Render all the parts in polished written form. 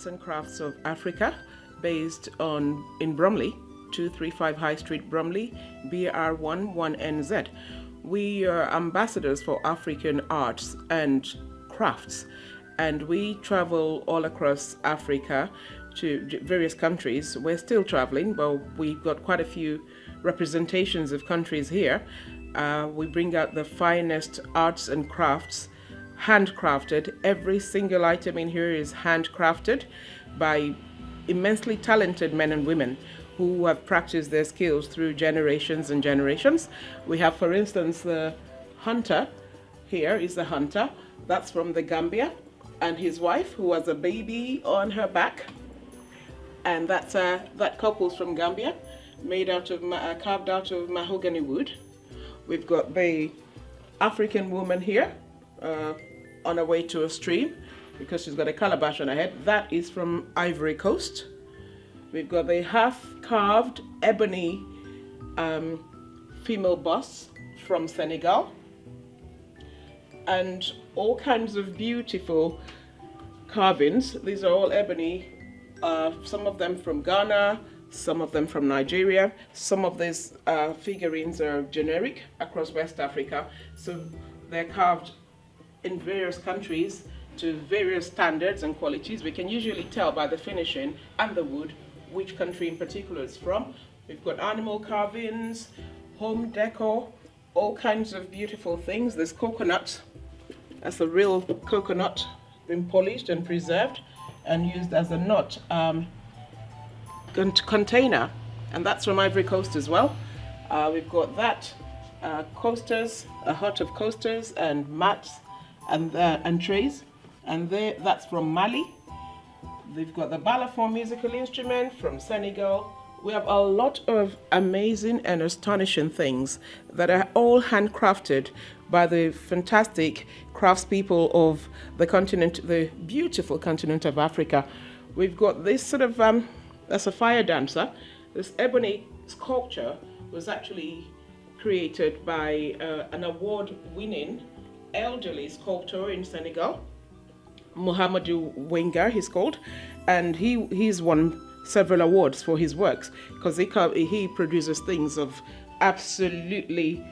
Arts and Crafts of Africa, based in Bromley, 235 High Street, Bromley, BR1 1NZ. We are ambassadors for African arts and crafts, and we travel all across Africa to various countries. We're still traveling, but we've got quite a few representations of countries here. We bring out the finest arts and crafts, handcrafted. Every single item in here is handcrafted by immensely talented men and women who have practiced their skills through generations and generations. We have, for instance, the hunter. Here is the hunter. That's from the Gambia, and his wife, who has a baby on her back. And that's that couple's from Gambia, made out of carved out of mahogany wood. We've got the African woman here on her way to a stream because she's got a calabash on her head. That is from Ivory Coast. We've got the half-carved ebony female bust from Senegal, and all kinds of beautiful carvings. These are all ebony, some of them from Ghana, some of them from Nigeria. Some of these figurines are generic across West Africa, so they're carved in various countries to various standards and qualities. We can usually tell by the finishing and the wood which country in particular it's from. We've got animal carvings, home decor, all kinds of beautiful things. There's coconut. That's a real coconut, been polished and preserved and used as a nut container, and that's from Ivory Coast as well. We've got that, coasters, a hut of coasters and mats and trays, and that's from Mali. They've got the balafon musical instrument from Senegal. We have a lot of amazing and astonishing things that are all handcrafted by the fantastic craftspeople of the continent, the beautiful continent of Africa. We've got this sort of, that's a fire dancer. This ebony sculpture was actually created by an award-winning elderly sculptor in Senegal, Mohamedou Wenger, he's called, and he's won several awards for his works because he produces things of absolutely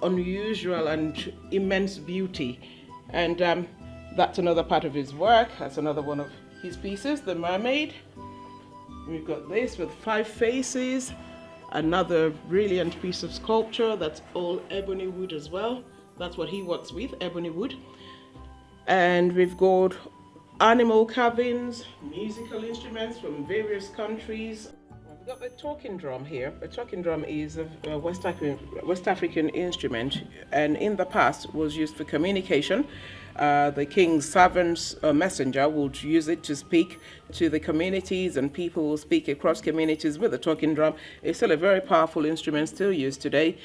unusual and immense beauty, and that's another part of his work. That's another one of his pieces, the mermaid. We've got this with 5 faces, another brilliant piece of sculpture that's all ebony wood as well. That's what he works with, ebony wood. And we've got animal carvings, musical instruments from various countries. We've got the talking drum here. The talking drum is a West African instrument, and in the past was used for communication. The king's servants or messenger would use it to speak to the communities, and people will speak across communities with the talking drum. It's still a very powerful instrument, still used today.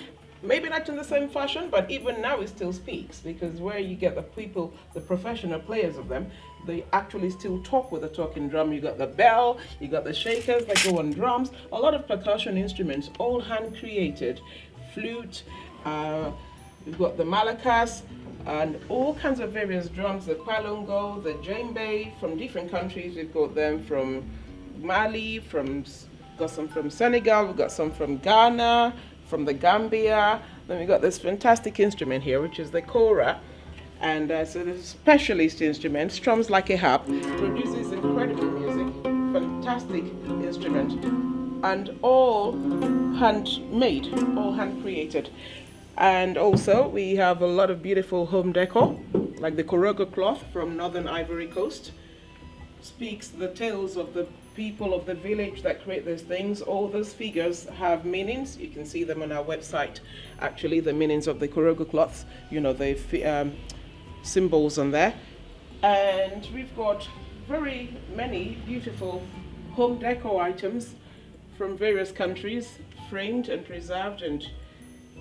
Maybe not in the same fashion, but even now it still speaks, because where you get the people, the professional players of them, they actually still talk with the talking drum. You got the bell, you got the shakers that go on drums, a lot of percussion instruments, all hand created. Flute, we've got the malacas, and all kinds of various drums, the kwalongo, the djembe, from different countries. We've got them from Mali, got some from Senegal, we've got some from Ghana, from the Gambia. Then we got this fantastic instrument here, which is the kora, and so this specialist instrument, strums like a harp, produces incredible music, fantastic instrument, and all handmade, all hand created. And also we have a lot of beautiful home decor, like the korogo cloth from Northern Ivory Coast, speaks the tales of the people of the village that create those things. All those figures have meanings. You can see them on our website, actually, the meanings of the korogo cloths, you know, the symbols on there. And we've got very many beautiful home decor items from various countries, framed and preserved, and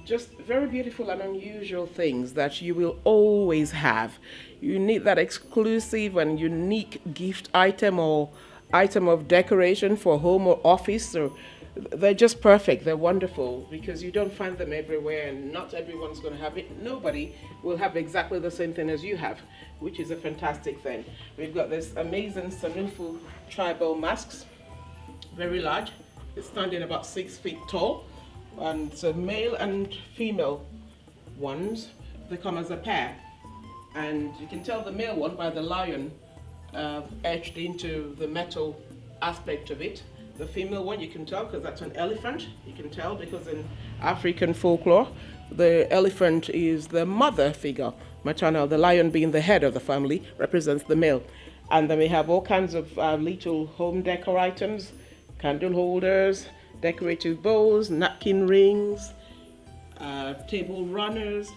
just very beautiful and unusual things that you will always have. You need that exclusive and unique gift item or item of decoration for home or office or they're just perfect. They're wonderful because you don't find them everywhere, and not everyone's going to have it. Nobody will have exactly the same thing as you have, which is a fantastic thing. We've got this amazing Sanufu tribal masks, very large. It's standing about 6 feet tall, and so male and female ones. They come as a pair, and you can tell the male one by the lion etched into the metal aspect of it. The female one you can tell because that's an elephant. You can tell because in African folklore, the elephant is the mother figure, maternal. The lion being the head of the family represents the male. And then we have all kinds of little home decor items, candle holders, decorative bowls, napkin rings, table runners,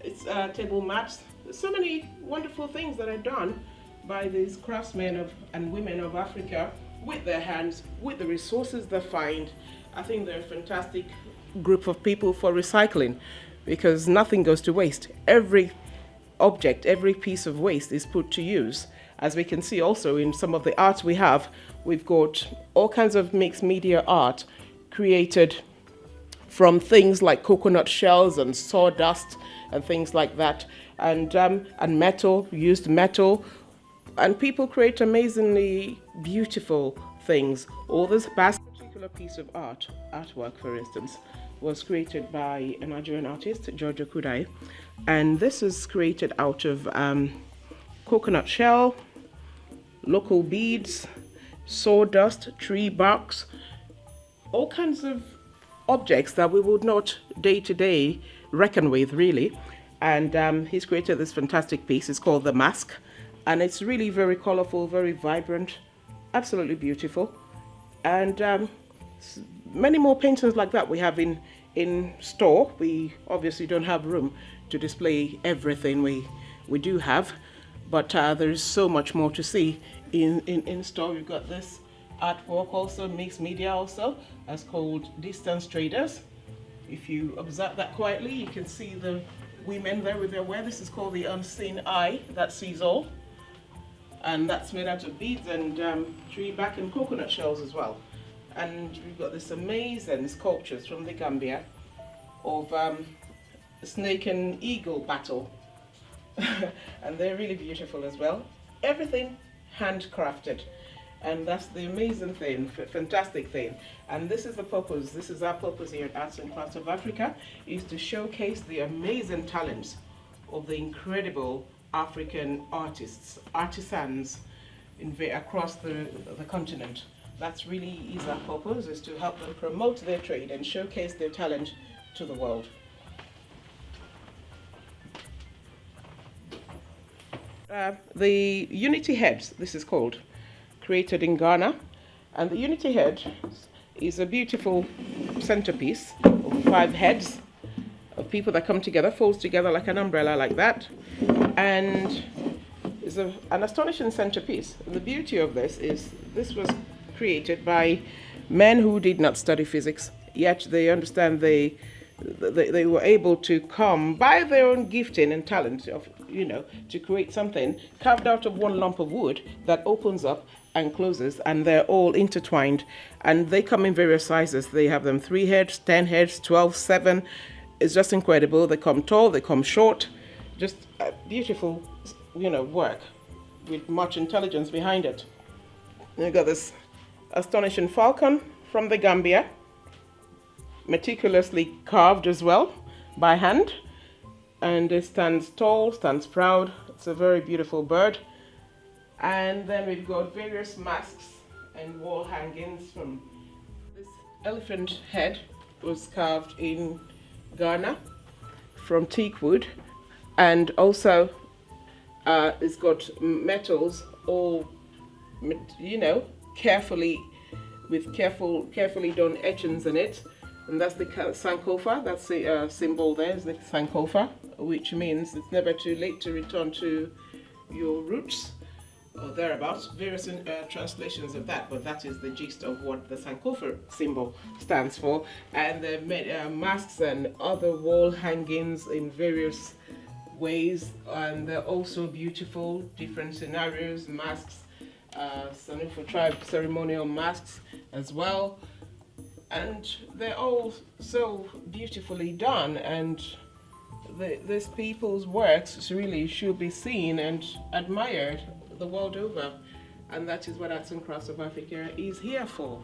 it's table mats. There's so many wonderful things that are done by these craftsmen and women of Africa with their hands, with the resources they find. I think they're a fantastic group of people for recycling because nothing goes to waste. Every object, every piece of waste is put to use. As we can see also in some of the art we have, we've got all kinds of mixed media art created from things like coconut shells and sawdust and things like that, and metal, used metal. And people create amazingly beautiful things. All this particular piece of artwork, for instance, was created by a Nigerian artist, Giorgio Kudai. And this is created out of coconut shell, local beads, sawdust, tree barks, all kinds of objects that we would not day to day reckon with, really. And he's created this fantastic piece. It's called The Mask. And it's really very colorful, very vibrant, absolutely beautiful. And many more paintings like that we have in store. We obviously don't have room to display everything we do have, but there is so much more to see in store. We've got this artwork also, mixed media also, that's called Distance Traders. If you observe that quietly, you can see the women there with their wear. This is called the unseen eye that sees all. And that's made out of beads and tree bark and coconut shells as well. And we've got this amazing sculptures from the Gambia of snake and eagle battle. And they're really beautiful as well. Everything handcrafted. And that's the amazing thing, fantastic thing. And this is the purpose, this is our purpose here at Arts and Crafts of Africa, is to showcase the amazing talents of the incredible African artists, artisans across the continent. That's really is our purpose, is to help them promote their trade and showcase their talent to the world. The Unity Heads, this is called, created in Ghana. And the Unity Head is a beautiful centerpiece of 5 heads of people that come together, folds together like an umbrella like that. And it's an astonishing centerpiece. And the beauty of this is this was created by men who did not study physics, yet they understand they were able to come by their own gifting and talent of, to create something carved out of one lump of wood that opens up and closes, and they're all intertwined. And they come in various sizes. They have them 3 heads, 10 heads, 12, 7. It's just incredible. They come tall, they come short. Just a beautiful, work with much intelligence behind it. You got this astonishing falcon from the Gambia, meticulously carved as well by hand, and it stands tall, stands proud. It's a very beautiful bird. And then we've got various masks and wall hangings. From this elephant head was carved in Ghana from teak wood, and also it's got metals all carefully with carefully done etchings in it. And that's the Sankofa. That's the symbol there, is the Sankofa, which means it's never too late to return to your roots or thereabouts. Various translations of that, but that is the gist of what the Sankofa symbol stands for. And the masks and other wall hangings in various ways, and they're also beautiful, different scenarios, masks, Sanufu tribe ceremonial masks as well. and they're all so beautifully done, and these people's works really should be seen and admired the world over, and that is what Arts and Crafts of Africa is here for.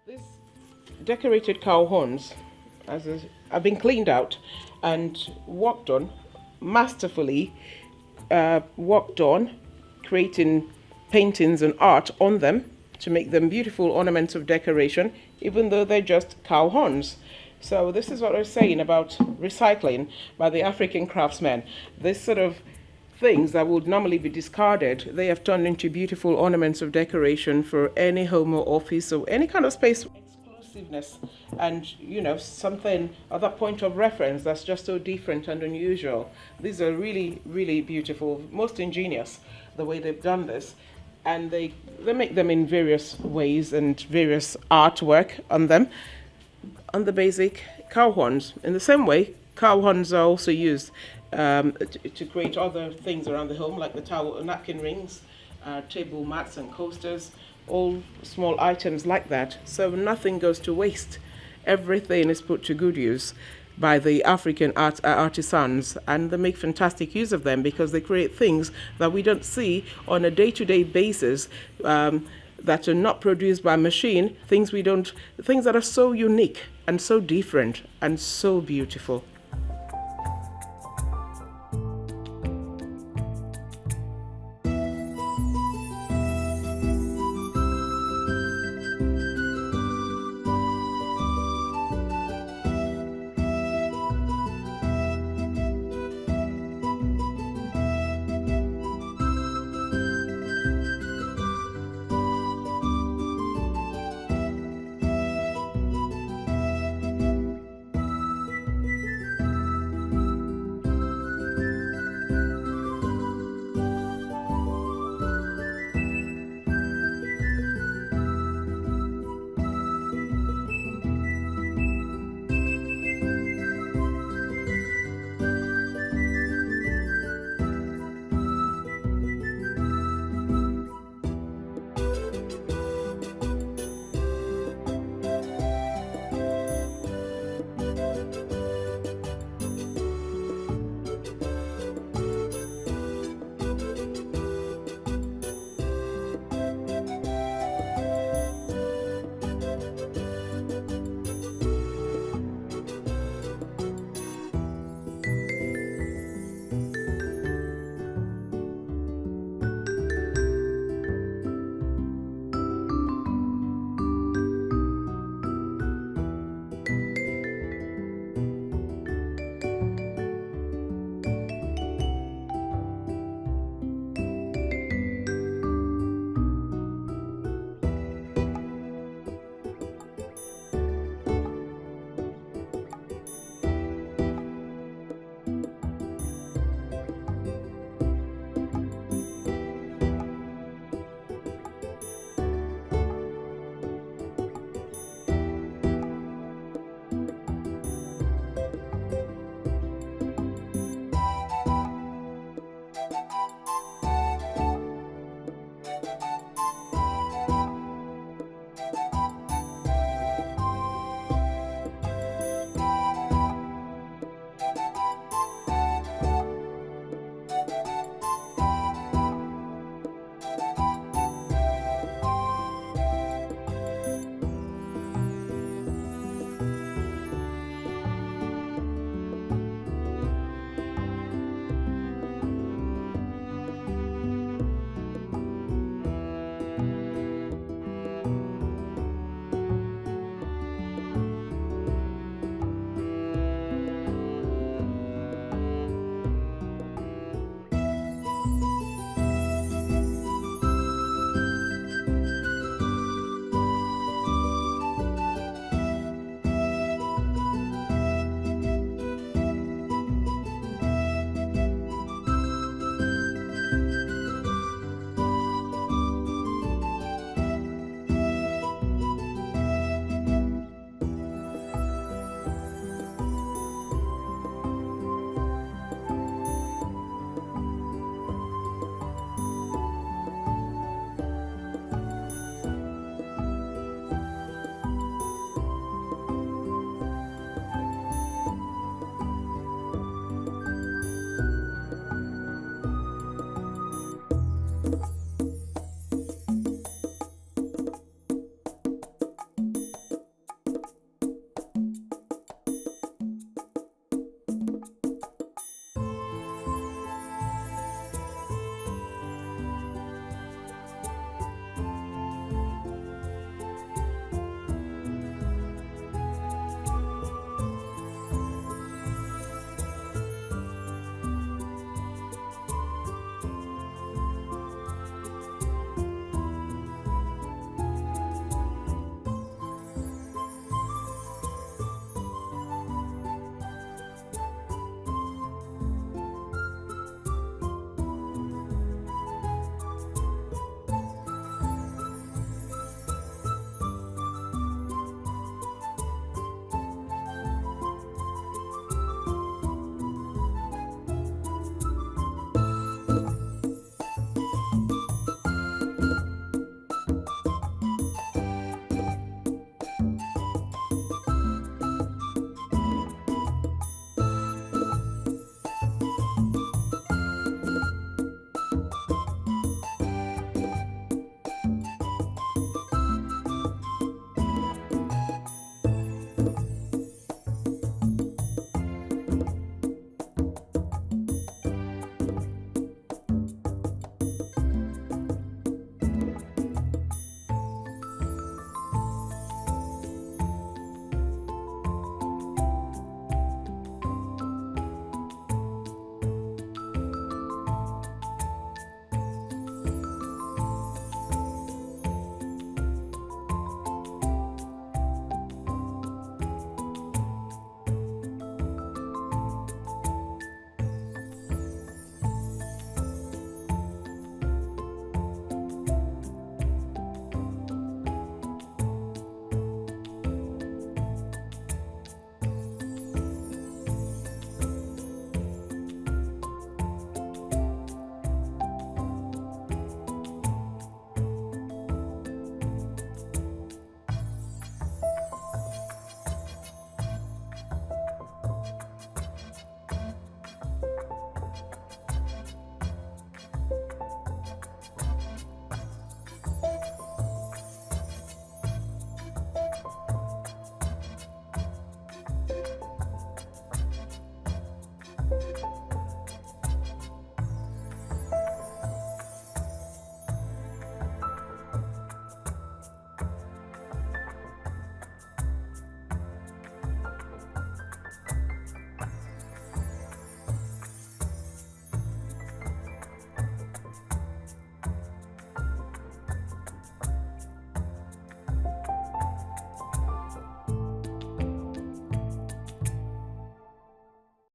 These decorated cow horns have been cleaned out and worked on, masterfully worked on, creating paintings and art on them to make them beautiful ornaments of decoration, even though they're just cow horns. So this is what I was saying about recycling by the African craftsmen. This sort of things that would normally be discarded, they have turned into beautiful ornaments of decoration for any home or office or any kind of space. Exclusiveness and, something, other point of reference that's just so different and unusual. These are really, really beautiful, most ingenious, the way they've done this. And they make them in various ways and various artwork on them, on the basic cow horns. In the same way, cow horns are also used to create other things around the home, like the towel, napkin rings, table mats and coasters, all small items like that. So nothing goes to waste. Everything is put to good use by the African artisans, and they make fantastic use of them because they create things that we don't see on a day-to-day basis, that are not produced by machine, things that are so unique and so different and so beautiful.